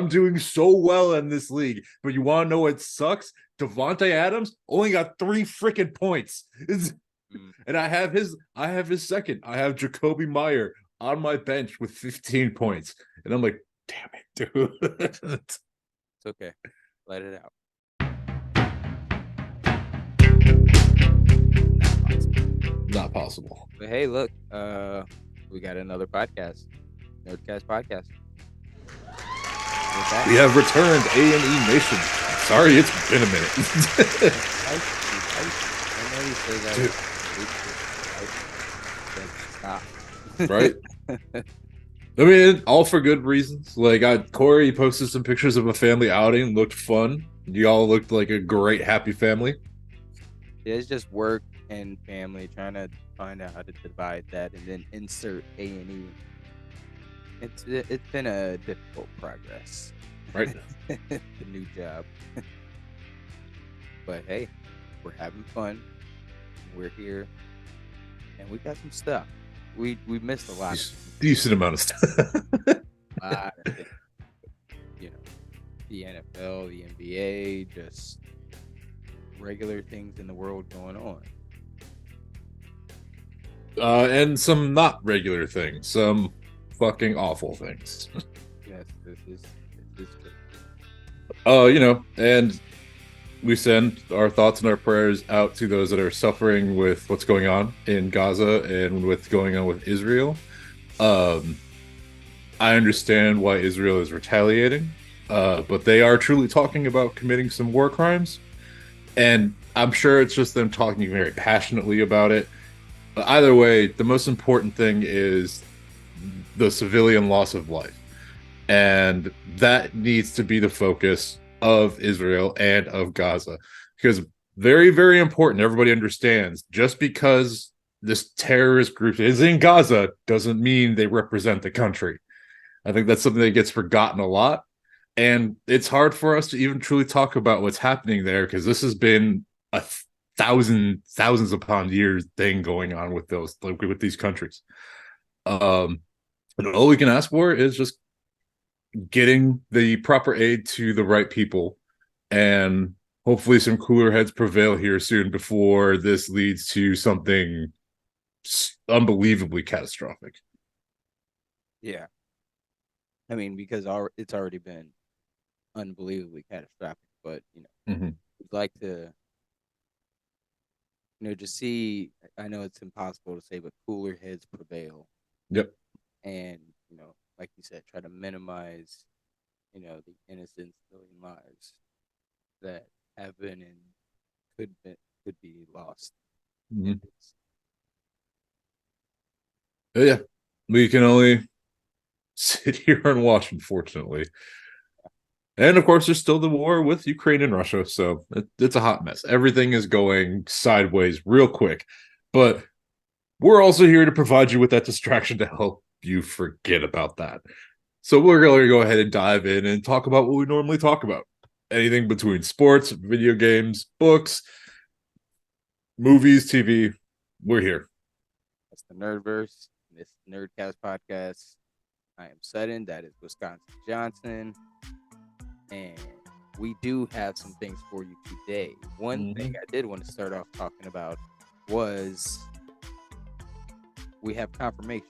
I'm doing so well in this league. But you want to know what sucks? Devontae Adams only got 3 freaking points. And I have his second. I have Jacoby Meyer on my bench with 15 points. And I'm like, damn it, dude. It's okay. Let it out. Not possible. But hey, look, we got another podcast, Nerdcast Podcast. We have returned A&E Nation. Sorry, it's been a minute. I know you say that. Stop. Right? I mean, all for good reasons. Like, Corey posted some pictures of a family outing. Looked fun. You all looked like a great, happy family. Yeah, it's just work and family, trying to find out how to divide that and then insert A&E. It's been a difficult progress. Right. The new job. But hey, we're having fun. We're here. And we got some stuff. We missed a lot. Decent amount of stuff. A lot of things. You know, the NFL, the NBA, just regular things in the world going on. And some not regular things. Some fucking awful things. Yes, this is good. And we send our thoughts and our prayers out to those that are suffering with what's going on in Gaza and what's going on with Israel. I understand why Israel is retaliating, but they are truly talking about committing some war crimes. And I'm sure it's just them talking very passionately about it. But either way, the most important thing is the civilian loss of life. And that needs to be the focus of Israel and of Gaza. Because very, very important, everybody understands, just because this terrorist group is in Gaza doesn't mean they represent the country. I think that's something that gets forgotten a lot. And it's hard for us to even truly talk about what's happening there, because this has been a thousands upon years thing going on with with these countries. And all we can ask for is just getting the proper aid to the right people, and hopefully some cooler heads prevail here soon before this leads to something unbelievably catastrophic. Yeah. I mean, because it's already been unbelievably catastrophic, but, we'd like to, just see, I know it's impossible to say, but cooler heads prevail. Yep. And, like you said, try to minimize, the innocent civilian lives that have been and could be lost. Mm-hmm. Yeah, we can only sit here and watch, unfortunately. And of course, there's still the war with Ukraine and Russia, so it's a hot mess. Everything is going sideways real quick. But we're also here to provide you with that distraction to help you forget about that. So we're going to go ahead and dive in and talk about what we normally talk about. Anything between sports, video games, books, movies, TV. We're here. That's the Nerdverse. This Nerdcast Podcast. I am Sutton. That is Wisconsin Johnson. And we do have some things for you today. One thing I did want to start off talking about was we have confirmation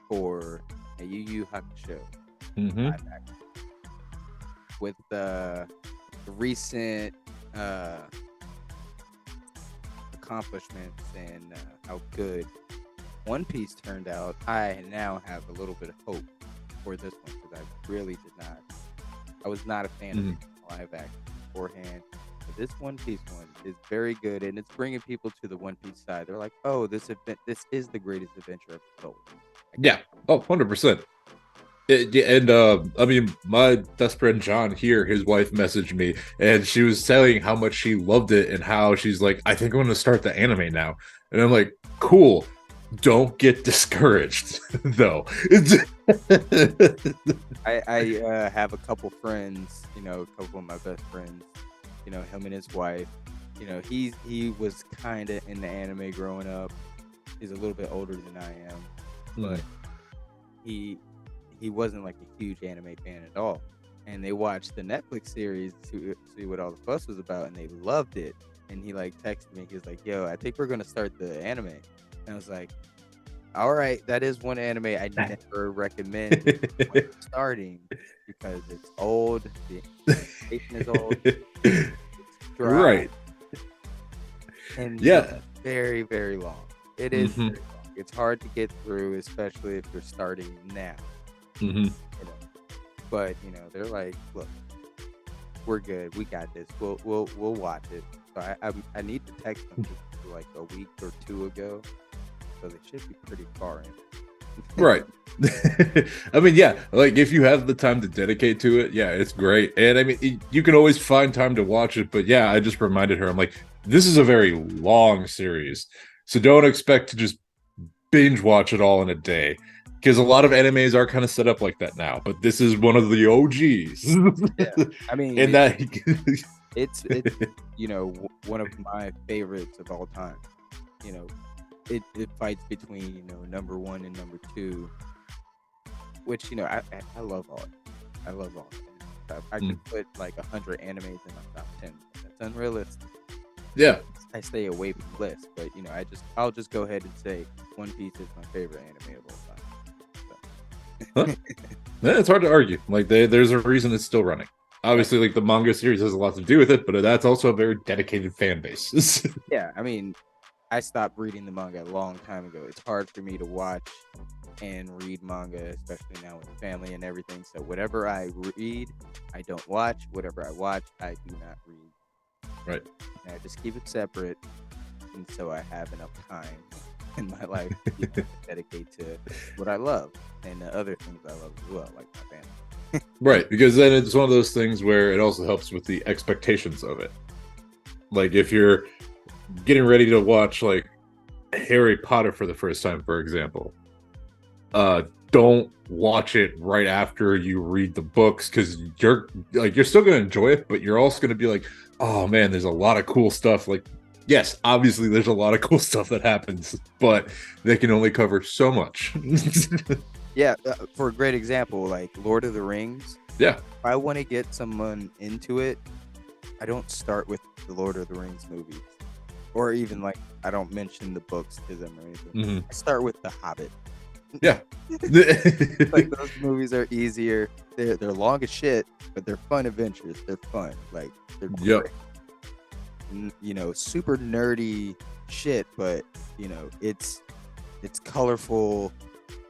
for a Yu Yu Hakusho with the recent accomplishments and how good One Piece turned out. I now have a little bit of hope for this one, because I was not a fan of the live action beforehand. But this One Piece one is very good, and it's bringing people to the One Piece side. They're like, oh, this is the greatest adventure ever told. Yeah. Oh, 100%. I mean, my best friend John here, his wife messaged me, and she was telling how much she loved it and how she's like, I think I'm going to start the anime now. And I'm like, cool. Don't get discouraged, though. I have a couple friends, a couple of my best friends, him and his wife. He was kind of in the anime growing up. He's a little bit older than I am, but he wasn't like a huge anime fan at all. and they watched the Netflix series to see what all the fuss was about, and they loved it. And he like texted me. He was like, "Yo, I think we're gonna start the anime." And I was like, "All right, that is one anime I never recommend when starting because it's old. The animation is old. It's dry, Right. and Yeah. very, very long. It is Mhm. very long. It's hard to get through, especially if you're starting now. Mhm. You know, but they're like, look, we're good. We got this. We'll watch it. So I need to text them like a week or two ago, so they should be pretty far in. Right. I mean, yeah, like if you have the time to dedicate to it, yeah, it's great. And I mean, you can always find time to watch it, but yeah, I just reminded her, I'm like, this is a very long series. So don't expect to just binge watch it all in a day. Because a lot of animes are kind of set up like that now, but this is one of the OGs. Yeah, I mean, And that it's one of my favorites of all time. It fights between number one and number two, which I love all. I love all. I could put like 100 animes in my top 10. That's unrealistic. Yeah, I stay away from the list, but I'll just go ahead and say One Piece is my favorite anime of all time. huh? Yeah, it's hard to argue. Like there's a reason it's still running. Obviously, like the manga series has a lot to do with it, but that's also a very dedicated fan base. Yeah, I mean, I stopped reading the manga a long time ago. It's hard for me to watch and read manga, especially now with family and everything. So whatever I read, I don't watch. Whatever I watch, I do not read. Right. And I just keep it separate, and so I have enough time in my life to dedicate to what I love and the other things I love as well, like my family. Right, because then it's one of those things where it also helps with the expectations of it. Like if you're getting ready to watch like Harry Potter for the first time, for example, don't watch it right after you read the books, because you're still gonna enjoy it, but you're also gonna be like, oh man, there's a lot of cool stuff. Like, yes, obviously there's a lot of cool stuff that happens, but they can only cover so much. Yeah, for a great example, like Lord of the Rings. Yeah. If I want to get someone into it, I don't start with the Lord of the Rings movies, or even like I don't mention the books to them or anything. Mm-hmm. I start with The Hobbit. Yeah. Like those movies are easier. They're long as shit, but they're fun adventures. They're fun. Like they're great. Super nerdy shit, but it's colorful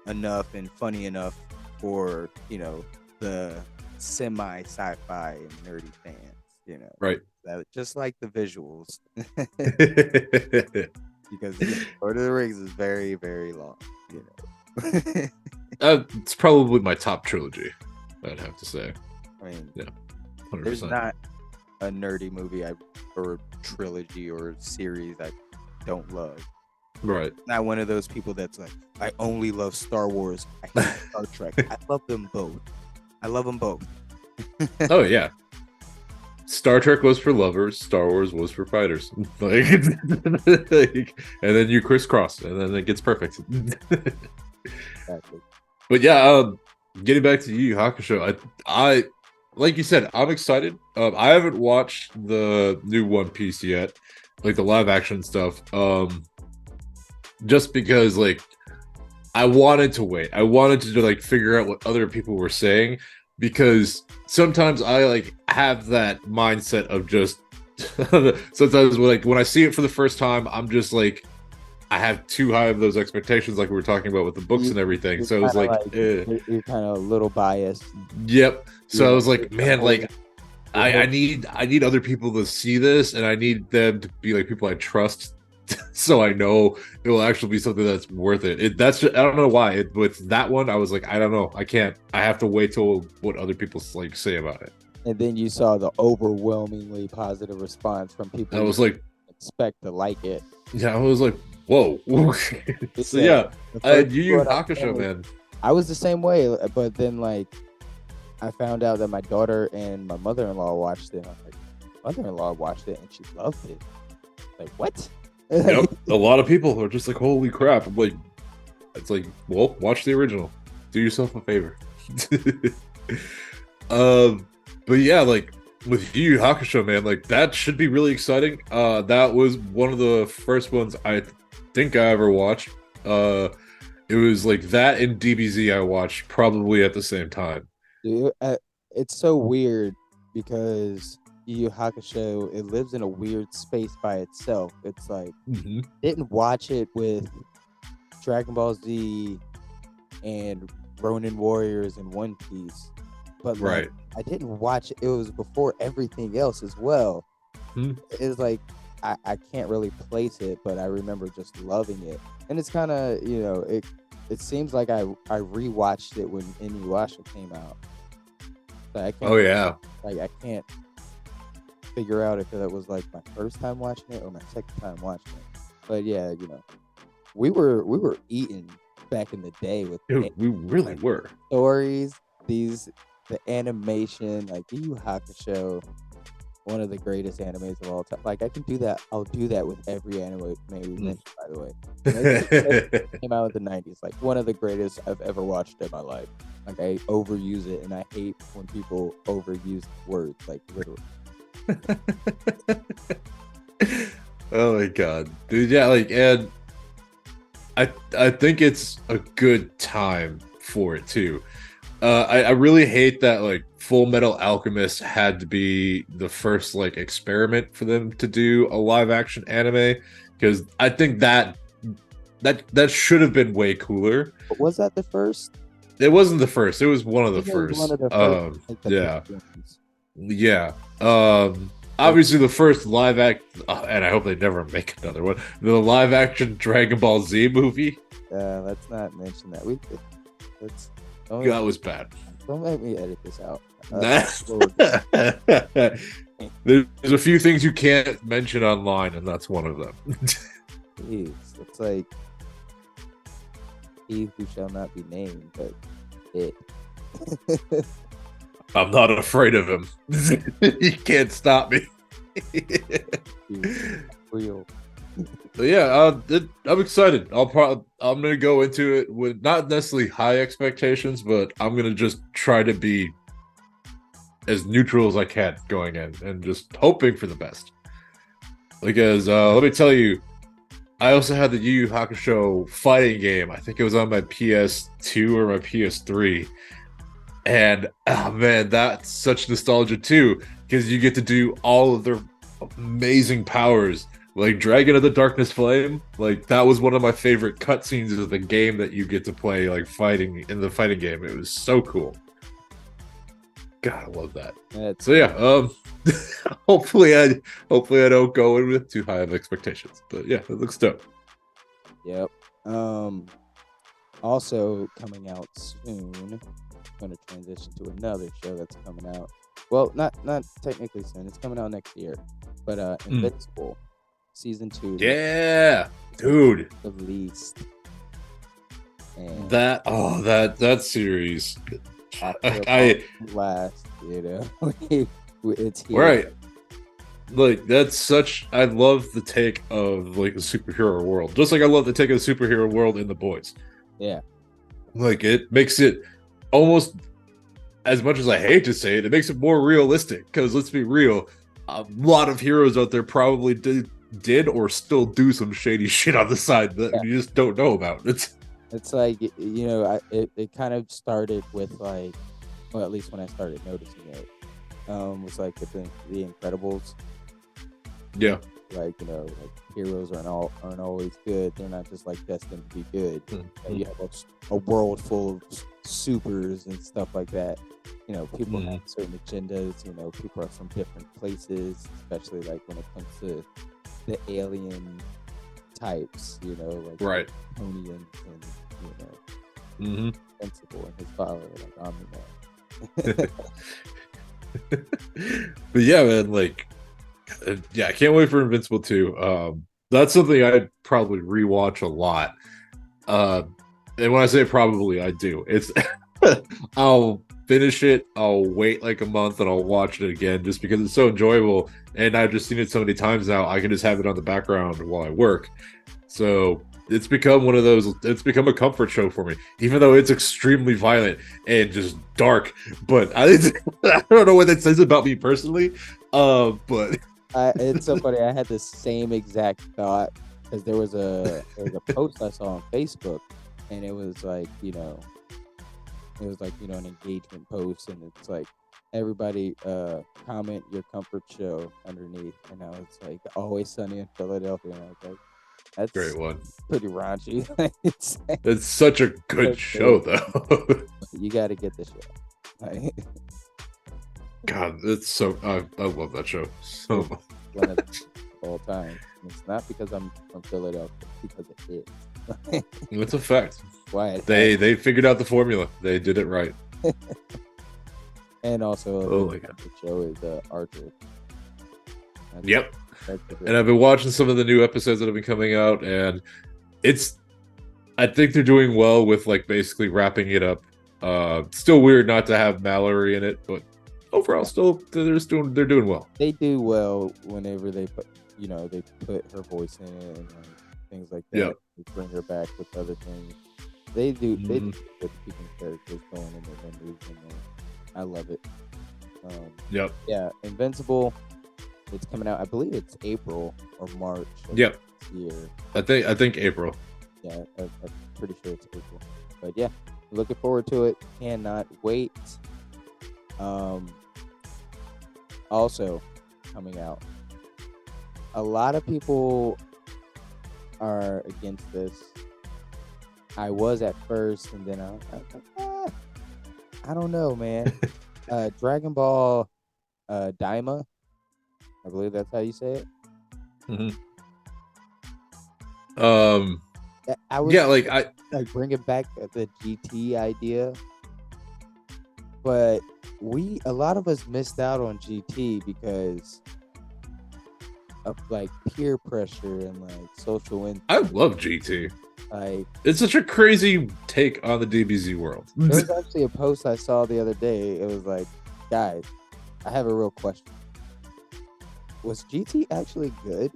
enough and funny enough for the semi sci-fi and nerdy fans. Right. Just like the visuals, because Lord of the Rings is very, very long. It's probably my top trilogy, I'd have to say. I mean, yeah, 100%. There's not a nerdy movie or trilogy or series I don't love. Right. Not one of those people that's like, I only love Star Wars. I hate Star Trek. I love them both. Oh yeah. Star Trek was for lovers. Star Wars was for fighters. And then you crisscross, and then it gets perfect. Exactly. But yeah, getting back to Yu Yu Hakusho, I like you said, I'm excited. I haven't watched the new One Piece yet, like the live action stuff. Just because like I wanted to wait. I wanted to like figure out what other people were saying, because sometimes I like have that mindset of just sometimes when I see it for the first time, I'm just like I have too high of those expectations, like we were talking about with the books and everything. So it was like you're kind of a little biased. Yep. So I was like, man, like I need other people to see this, and I need them to be like people I trust, so I know it will actually be something that's worth it. I don't know why. With that one, I was like, I don't know. I can't. I have to wait till what other people like say about it. And then you saw the overwhelmingly positive response from people. I was like, expect to like it. Yeah, I was like, whoa. So yeah, Yu Yu Hakusho, man. I was the same way, but then like I found out that my daughter and my mother-in-law watched it. I was like, mother-in-law watched it and she loved it. Like, what? Yep. A lot of people are just like, holy crap. I'm like, it's like, well, watch the original. Do yourself a favor. Uh, but yeah, like with Yu Yu Hakusho, man, like that should be really exciting. That was one of the first ones I think I ever watched. Uh, it was like that and DBZ I watched probably at the same time. Dude, it's so weird because Yu Yu Hakusho, it lives in a weird space by itself. It's like Hmm. didn't watch it with Dragon Ball Z and Ronin Warriors and One Piece, but like Right. I didn't watch it. It was before everything else as well. Hmm. It's like I can't really place it, but I remember just loving it. And it's kind of, it seems like I rewatched it when Inuyasha came out. So Oh yeah. I can't figure out if that was like my first time watching it or my second time watching it. But yeah, we were eating back in the day with Dude, we really like, were. stories, the animation, like Yu Yu Hakusho, one of the greatest animes of all time. Like I can do that. I'll do that with every anime we mentioned, by the way. It came out in the 90s, like one of the greatest I've ever watched in my life. Like I overuse it, and I hate when people overuse words, like literally. Oh my god, dude! Yeah, like, and I think it's a good time for it too. I really hate that like Full Metal Alchemist had to be the first like experiment for them to do a live action anime, because I think that should have been way cooler. But was that the first? It wasn't the first. It was one of I the think it was one first. of the first. Like, the Yeah, big ones. yeah. Obviously the first live act, and I hope they never make another one. The live action Dragon Ball Z movie. Let's not mention that. Let's don't, That was bad. don't make me edit this out. There's a few things you can't mention online, and that's one of them. Jeez, it's like he who shall not be named, but it. I'm not afraid of him. You can't stop me. Real. But yeah, I'm excited. I'm gonna go into it with not necessarily high expectations, but I'm gonna just try to be as neutral as I can going in, and just hoping for the best. Because let me tell you, I also had the Yu Yu Hakusho fighting game. I think it was on my PS2 or my PS3. And oh man, that's such nostalgia too, because you get to do all of their amazing powers. Like Dragon of the Darkness Flame, like that was one of my favorite cutscenes of the game that you get to play, like fighting in the fighting game. It was so cool. God, I love that. So yeah, hopefully I don't go in with too high of expectations. But yeah, it looks dope. Yep. Also coming out soon. Going to transition to another show that's coming out. Well, not technically soon. It's coming out next year. But Invincible season 2. Yeah, dude. Released. And that series. I last, it's here. Right. Like that's such. I love the take of like a superhero world, just like I love the take of the superhero world in The Boys. Yeah. Like it makes it almost, as much as I hate to say it, it makes it more realistic. Because let's be real, a lot of heroes out there probably did or still do some shady shit on the side that you just don't know about. It's like, it kind of started with like, well, at least when I started noticing it, was like the Incredibles. Yeah. Like, like heroes aren't always good. They're not just like destined to be good. Mm-hmm. You have a world full of supers and stuff like that. People have certain agendas. People are from different places, especially like when it comes to the alien types. Like Right. Tony and Invincible and his father, like Omni-Man. But yeah, man, like, yeah, I can't wait for Invincible 2. That's something I'd probably rewatch a lot. And when I say probably, I do. It's I'll finish it, I'll wait like a month, and I'll watch it again just because it's so enjoyable. And I've just seen it so many times now, I can just have it on the background while I work. So it's become one of those. It's become a comfort show for me, even though it's extremely violent and just dark. But I don't know what that says about me personally. But It's so funny. I had the same exact thought because there was a post I saw on Facebook, and it was like an engagement post, and it's like everybody comment your comfort show underneath, and I was like Always Sunny in Philadelphia, and I was like, that's great one. pretty raunchy. It's such a good show, though. You got to get the show. Like, God, it's so I love that show so much. one of the all time. It's not because I'm from Philadelphia, it's because it is. It's a fact. Why They figured out the formula. They did it right. And also, Oh my God. the show is Archer. Yep. That's a good And I've been watching some of the new episodes that have been coming out, and I think they're doing well with like basically wrapping it up. Still weird not to have Mallory in it, but overall, still they're doing well. They do well whenever they put her voice in it and things like that. Yeah. They bring her back with other things. They do Mhm. good keeping characters going in their movies, and I love it. Yep. Yeah, Invincible. It's coming out. I believe it's April or March. Of Yep. this year. I think April. Yeah, I'm pretty sure it's April. But yeah, looking forward to it. Cannot wait. Also coming out. A lot of people are against this. I was at first, and then I was like, I don't know, man. Dragon Ball Daima. I believe that's how you say it. Mhm. I was Yeah, like bringing back the GT idea, but a lot of us missed out on GT because of like peer pressure and like social I love GT. like It's such a crazy take on the DBZ world. there was actually a post I saw the other day. It was like, guys, I have a real question. Was GT actually good?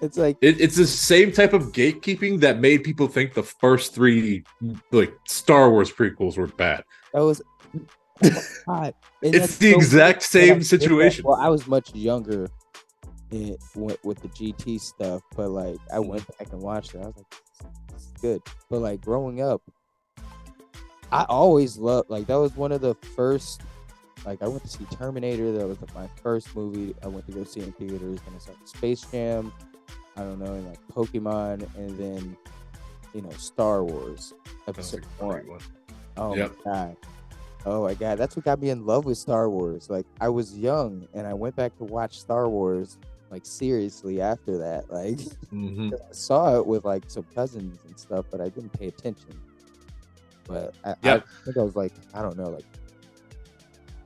It's like It's the same type of gatekeeping that made people think the first three like Star Wars prequels were bad. that was oh my God. And It's that's the so exact weird that I same did that. situation. Well, I was much younger with the GT stuff, but like I went back and watched it. I was like, this is good. But like growing up, I always loved that was one of the first. Like I went to see Terminator. That was my first movie I went to go see in theaters. And I saw Space Jam. I don't know, and like Pokemon, and then Star Wars Episode 1. Oh Yep. my God. Oh my God, that's what got me in love with Star Wars. Like I was young and I went back to watch Star Wars like seriously after that. Like Mhm. I saw it with like some cousins and stuff, but I didn't pay attention. But I think I was like, I don't know, like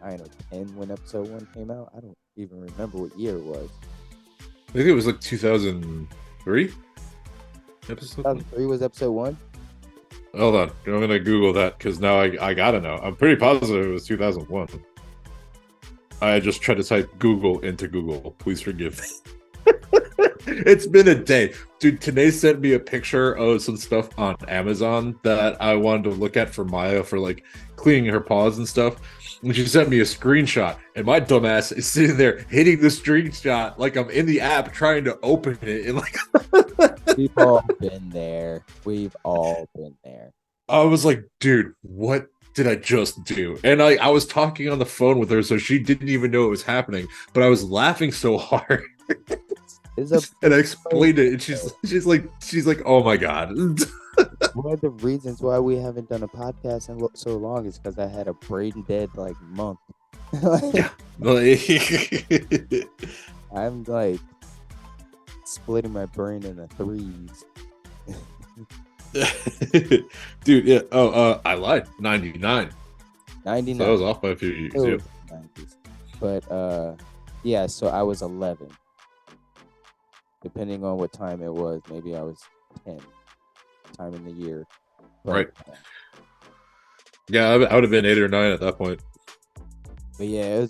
9 or 10 when Episode 1 came out. I don't even remember what year it was. I think it was like 2003 episode. 2003 was Episode 1. Hold on, I'm gonna Google that because now I gotta know. I'm pretty positive it was 2001. I just tried to type Google into Google. Please forgive me. It's been a day, dude. Tanae sent me a picture of some stuff on Amazon that I wanted to look at for Maya for like cleaning her paws and stuff. And she sent me a screenshot, and my dumbass is sitting there hitting the screenshot like I'm in the app trying to open it. And like, We've all been there. We've all been there. I was like, dude, what did I just do? And I was talking on the phone with her, so she didn't even know it was happening. But I was laughing so hard. And I explained it, and she's like, oh my God. One of the reasons why we haven't done a podcast in so long is because I had a brain dead like month. Yeah. I'm like splitting my brain into threes. Dude, yeah. Oh, I lied. 99. 99. So I was off by a few years. It Yeah. was the 90s. But yeah, so I was 11. Depending on what time it was, maybe I was 10. Time in the year. But, Right. Yeah, I would have been 8 or 9 at that point. But yeah,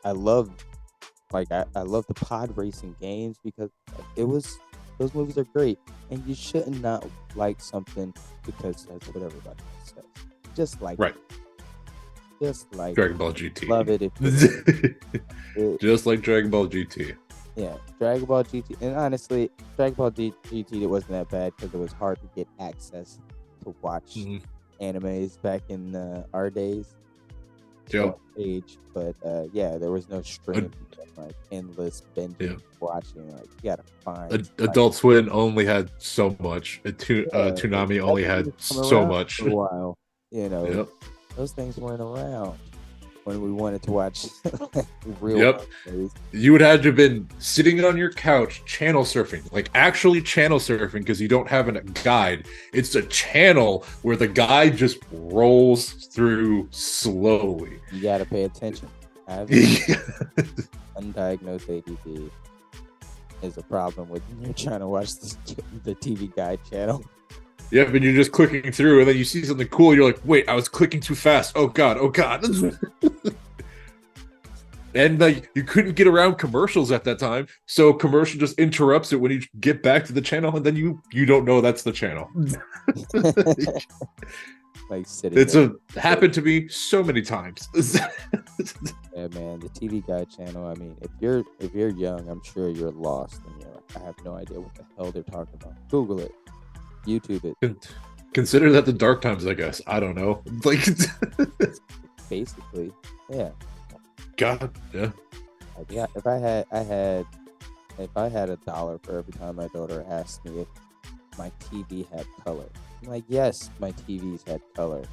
I love Like I love the pod racing games because those movies are great, and you shouldn't not like something because that's what everybody else says. Just like Right. Just like Dragon Ball GT. Love it Just like Dragon Ball GT. Yeah, Dragon Ball GT, and honestly, Dragon Ball GT it wasn't that bad because it was hard to get access to watch animes back in our days. Yep. Age, but yeah, there was no stream like endless binging watching. Like you gotta find. Adult Swim only had so much. Toonami only had so much. For a while, those things weren't around when we wanted to watch real movies. You would have to have been sitting on your couch channel surfing, like actually channel surfing, because you don't have a guide. It's a channel where the guide just rolls through slowly. You gotta pay attention. Undiagnosed ADD is a problem when you're trying to watch the TV guide channel. Yeah, but you're just clicking through, and then you see something cool. You're like, "Wait, I was clicking too fast. Oh god, oh god!" And like you couldn't get around commercials at that time, so commercial just interrupts it when you get back to the channel, and then you don't know that's the channel. Like sitting. Happened to me so many times. Yeah, man, the TV guide channel. I mean, if you're young, I'm sure you're lost, and you're like, I have no idea what the hell they're talking about. Google it. YouTube it. Consider that the dark times, I guess. I don't know. Like basically, yeah. God, yeah. Like, yeah. If I had $1 for every time my daughter asked me if my TV had color, I'm like, yes, my TVs had color.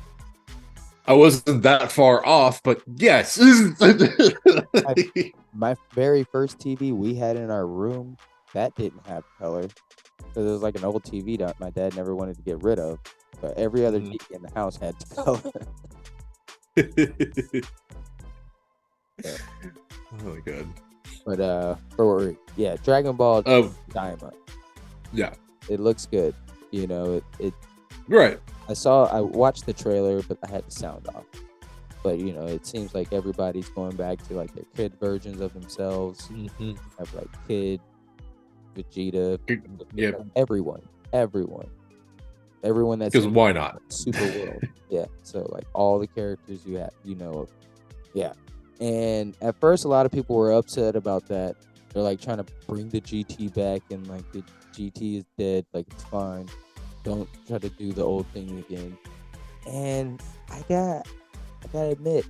I wasn't that far off, but yes. My very first TV we had in our room, that didn't have color. Because it was like an old TV that my dad never wanted to get rid of. But every other TV in the house had color. Yeah. Oh my god. But Dragon Ball Daima. Yeah. It looks good. It right. I watched the trailer, but I had the sound off. But it seems like everybody's going back to like their kid versions of themselves. Have like Kid, Vegeta, everyone that's because why not Super World. Yeah, so like all the characters you have, yeah. And at first, a lot of people were upset about that. They're like trying to bring the GT back, and like the GT is dead. Like it's fine. Don't try to do the old thing again. And I gotta admit,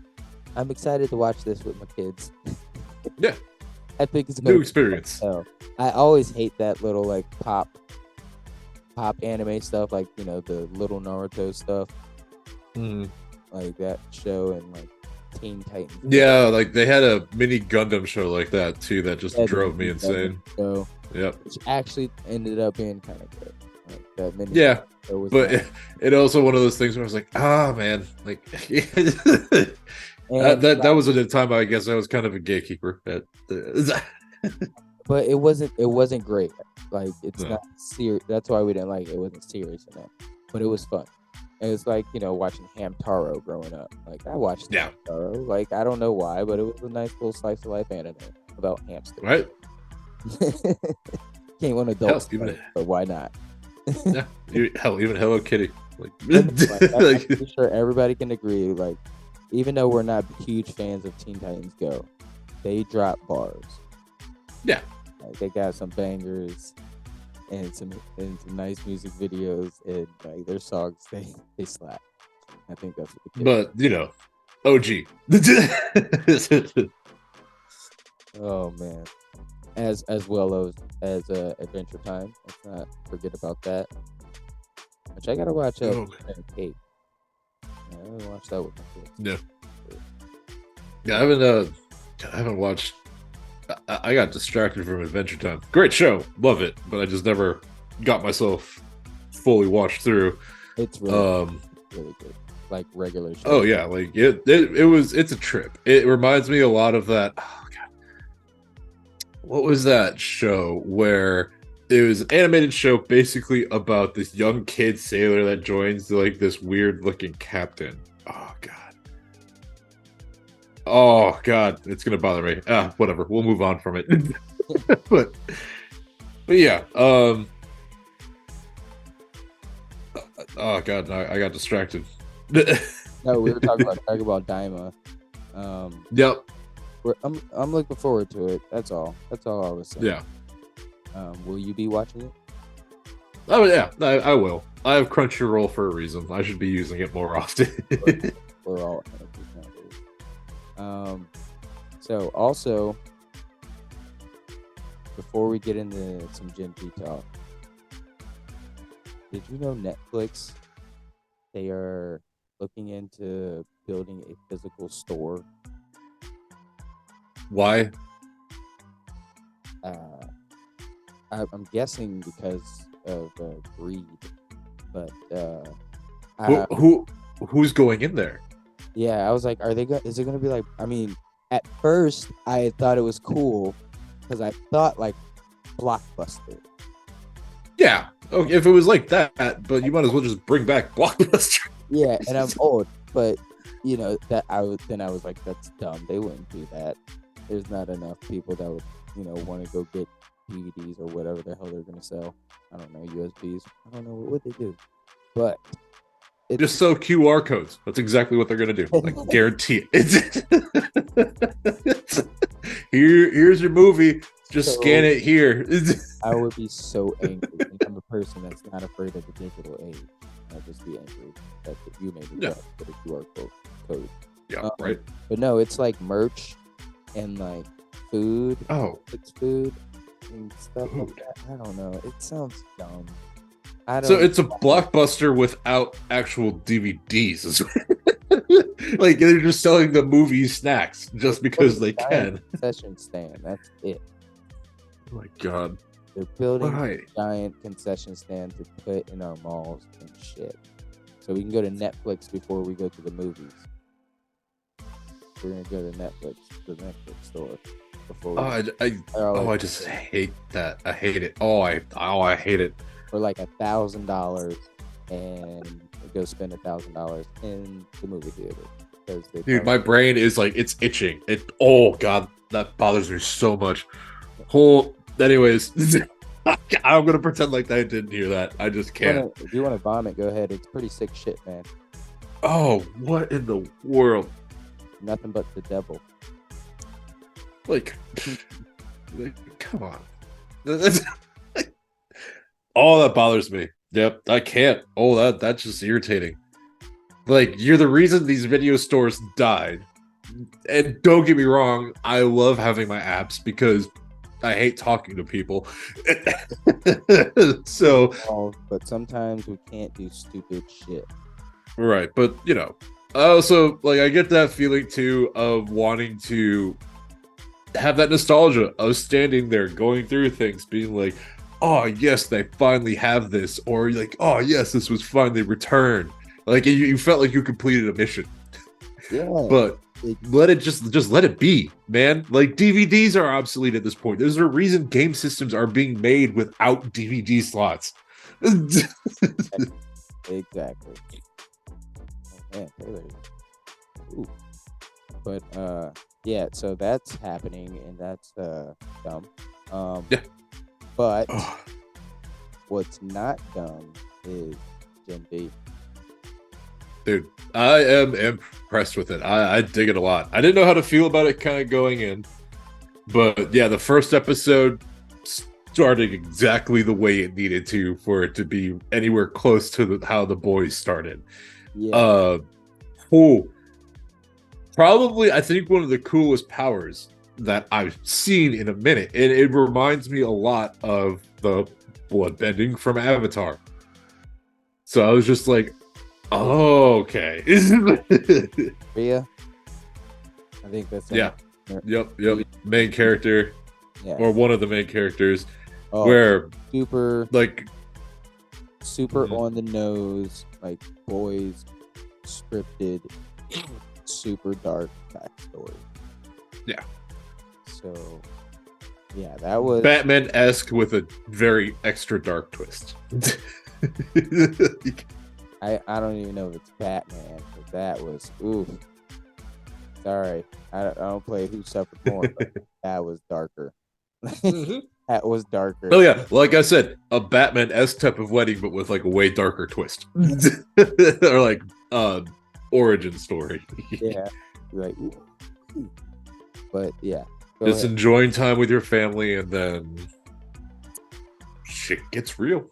I'm excited to watch this with my kids. Yeah. I think it's a new experience. I always hate that little like pop anime stuff, like the little Naruto stuff, like that show, and like Teen Titans. Yeah, like they had a mini Gundam show like that too that just drove me insane. So, yep. Which actually ended up being kind of good. Like that mini. Yeah, but it also one of those things where I was like, man, like that was at a time I guess I was kind of a gatekeeper. But it wasn't great. Like it's not serious. That's why we didn't like it. It wasn't serious enough. But it was fun. And it's like, watching Hamtaro growing up. Like I watched Hamtaro. Like I don't know why, but it was a nice little slice of life anime about hamsters. Right. Can't want adults, but why not? Yeah. Even Hello Kitty. I'm pretty sure everybody can agree. Like, even though we're not huge fans of Teen Titans Go, they drop bars. Yeah. Like, they got some bangers and some nice music videos, and like their songs they slap. I think that's what But OG. Oh man. As well as Adventure Time. Let's not forget about that. Which I gotta watch Kate. Yeah, I haven't watched that with my kids. Yeah, I haven't watched. I got distracted from Adventure Time. Great show, love it, but I just never got myself fully watched through. It's really good, like regular show. Oh yeah, like it's a trip. It reminds me a lot of that. Oh god, what was that show where it was an animated show basically about this young kid sailor that joins like this weird looking captain. Oh god. Oh God, it's gonna bother me. Whatever. We'll move on from it. but but yeah. Oh God, I got distracted. No, we were talking about Daima. Yep. I'm looking forward to it. That's all. That's all I was saying. Yeah. Will you be watching it? Oh yeah, I will. I have Crunchyroll for a reason. I should be using it more often. We're all. So also, before we get into some Gen P talk, did you know Netflix? They are looking into building a physical store. Why? I'm guessing because of greed, but who's going in there? yeah, I was like, is it gonna be like? I mean, at first I thought it was cool because I thought like Blockbuster. Yeah. Okay, if it was like that, but you might as well just bring back Blockbuster. Yeah, and I'm old, but you know that I was like, that's dumb. They wouldn't do that. There's not enough people that would want to go get DVDs or whatever the hell they're gonna sell. I don't know, USBs. I don't know what they do, but just sell QR codes. That's exactly what they're gonna do. I guarantee it. Here's your movie. Just scan it here. I would be so angry. I'm a person that's not afraid of the digital age. I'd just be angry that you made me put a QR code. Yeah, right. But no, it's like merch and like food. Oh, it's food and stuff like that. I don't know. It sounds dumb. So it's a Blockbuster without actual DVDs. Like they're just selling the movie snacks just because they can. Concession stand. That's it. Oh my God. They're building a giant concession stand to put in our malls and shit. So we can go to Netflix before we go to the movies. We're gonna go to the Netflix store before. I just hate that. I hate it. I hate it. For like $1,000, and go spend $1,000 in the movie theater. Dude, my brain is like it's itching. Oh God, that bothers me so much. Anyways, I'm gonna pretend like I didn't hear that. I just can't. If you want to vomit, go ahead. It's pretty sick shit, man. Oh, what in the world? Nothing but the devil. Like come on. Oh, that bothers me. Yep, I can't. Oh, that's just irritating. Like, you're the reason these video stores died. And don't get me wrong, I love having my apps because I hate talking to people. So, but sometimes we can't do stupid shit. Right, but I also I get that feeling too of wanting to have that nostalgia of standing there going through things, being like, oh yes, they finally have this, or like, oh yes, this was finally returned. Like you felt like you completed a mission. Yeah, but let it just let it be, man. Like DVDs are obsolete at this point. There's a reason game systems are being made without DVD slots. Exactly. Oh, man, Taylor. Ooh. But yeah, so that's happening, and that's dumb. Yeah. But what's not dumb is Gen B. Dude, I am impressed with it. I dig it a lot. I didn't know how to feel about it kind of going in. But yeah, the first episode started exactly the way it needed to for it to be anywhere close to how the boys started. Yeah. Probably, I think one of the coolest powers that I've seen in a minute. And it reminds me a lot of the bloodbending from Avatar. So I was just like, oh, okay. Rhea? I think that's it. Yeah. Yep. Main character. Yeah. Or one of the main characters. Where super mm-hmm. on the nose, like boys scripted, super dark backstory. Yeah. So yeah, that was Batman-esque with a very extra dark twist. I don't even know if it's Batman, but that was oof. Sorry, I don't play Who Suffered More. But that was darker. Mhm. That was darker. Oh yeah, like I said, a Batman-esque type of wedding, but with like a way darker twist, or like origin story. Yeah, like, but yeah. Just enjoying time with your family, and then shit gets real.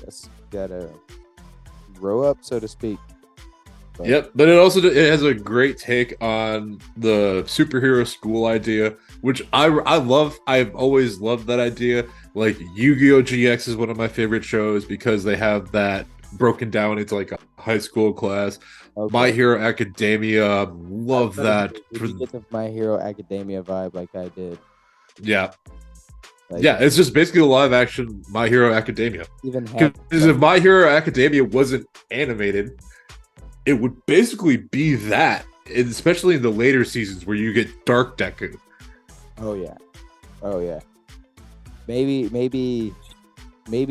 Just gotta grow up, so to speak. But. Yep, but it has a great take on the superhero school idea, which I love. I've always loved that idea. Like Yu-Gi-Oh! GX is one of my favorite shows because they have that broken down into like a high school class. Okay. My Hero Academia, love that. Did you get the My Hero Academia vibe like I did? Yeah. Like, yeah, it's just basically a live action My Hero Academia. Because if My Hero Academia wasn't animated, it would basically be that, especially in the later seasons where you get Dark Deku. Oh yeah. Maybe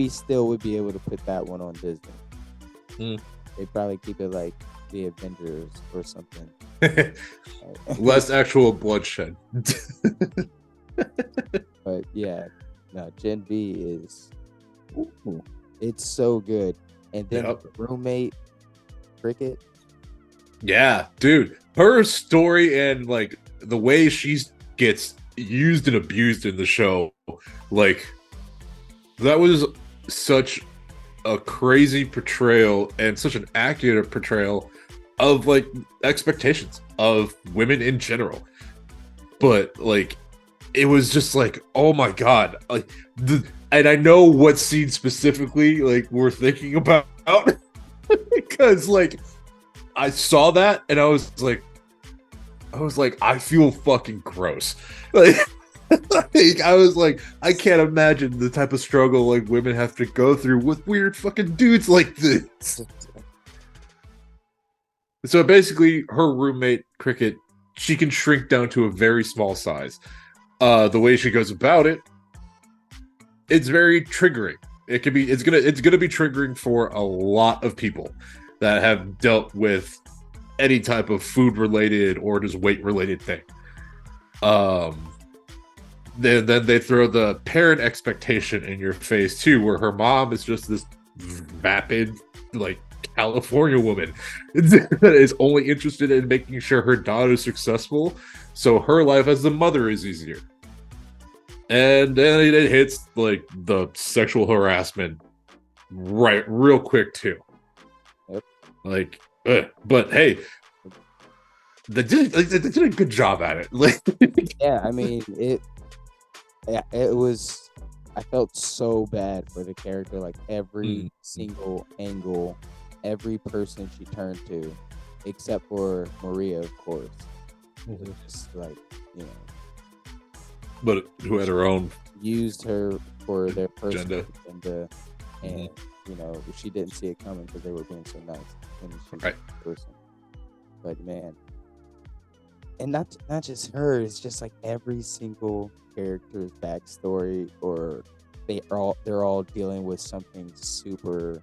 still would be able to put that one on Disney. They'd probably keep it like the Avengers or something. Less actual bloodshed. But yeah, no, Gen V is it's so good. And then the roommate Cricket. Yeah, dude. Her story and like the way she gets used and abused in the show, like that was such a crazy portrayal and such an accurate portrayal of like expectations of women in general. But like it was just like, oh my god, like and I know what scene specifically like we're thinking about because like I saw that and I was like I feel fucking gross. Like I was like, I can't imagine the type of struggle like women have to go through with weird fucking dudes like this. So basically, her roommate Cricket, she can shrink down to a very small size. The way she goes about it, it's very triggering. It's gonna be triggering for a lot of people that have dealt with any type of food related or just weight related thing. Then they throw the parent expectation in your face too, where her mom is just this vapid, like California woman that is only interested in making sure her daughter is successful, so her life as a mother is easier. And then it hits like the sexual harassment right real quick too. Yep. Like, but hey, they did a good job at it. Like, yeah, I mean it was. I felt so bad for the character. Like every single angle, every person she turned to, except for Maria, of course. It was just like, you know. But who had her own used her for their personal agenda, and you know she didn't see it coming because they were being so nice and she's right. a person. But man, and not just her, it's just like every single character's backstory, or they're all dealing with something super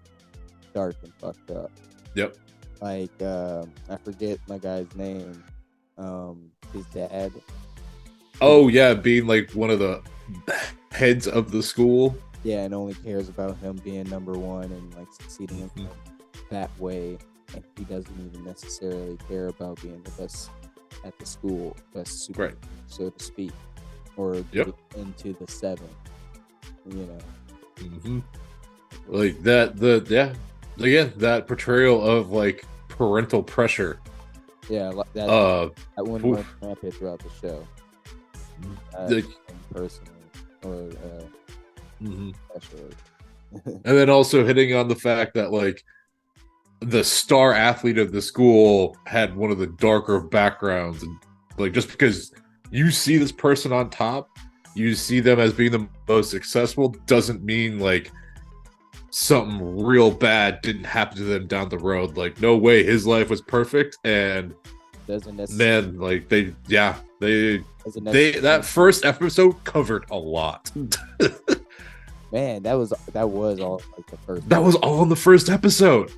dark and fucked up. Yep. Like I forget my guy's name. His dad. Oh yeah, being like one of the heads of the school. Yeah, and only cares about him being number one and like succeeding in him that way, and he doesn't even necessarily care about being the best at the school, best super, right, so to speak, or into the seven. You know, like that. That portrayal of like parental pressure. Yeah, that one went rampant throughout the show. Personally, or especially. And then also hitting on the fact that like the star athlete of the school had one of the darker backgrounds, and like just because you see this person on top, you see them as being the most successful, doesn't mean like something real bad didn't happen to them down the road. Like no way, his life was perfect, and man, like that first episode covered a lot. Man, that was all like the first. That was all in the first episode.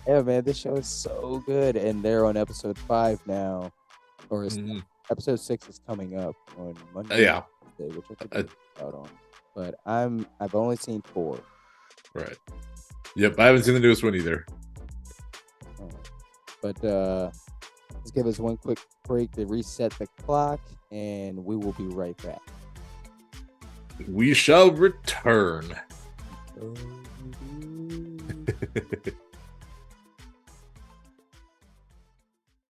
Yeah, man, this show is so good, and they're on episode 5 now, or episode 6 is coming up on Monday, Yeah. which I could out on. But I've only seen 4. Right. Yep, I haven't seen the newest one either. But let's give us one quick break to reset the clock, and we will be right back. We shall return.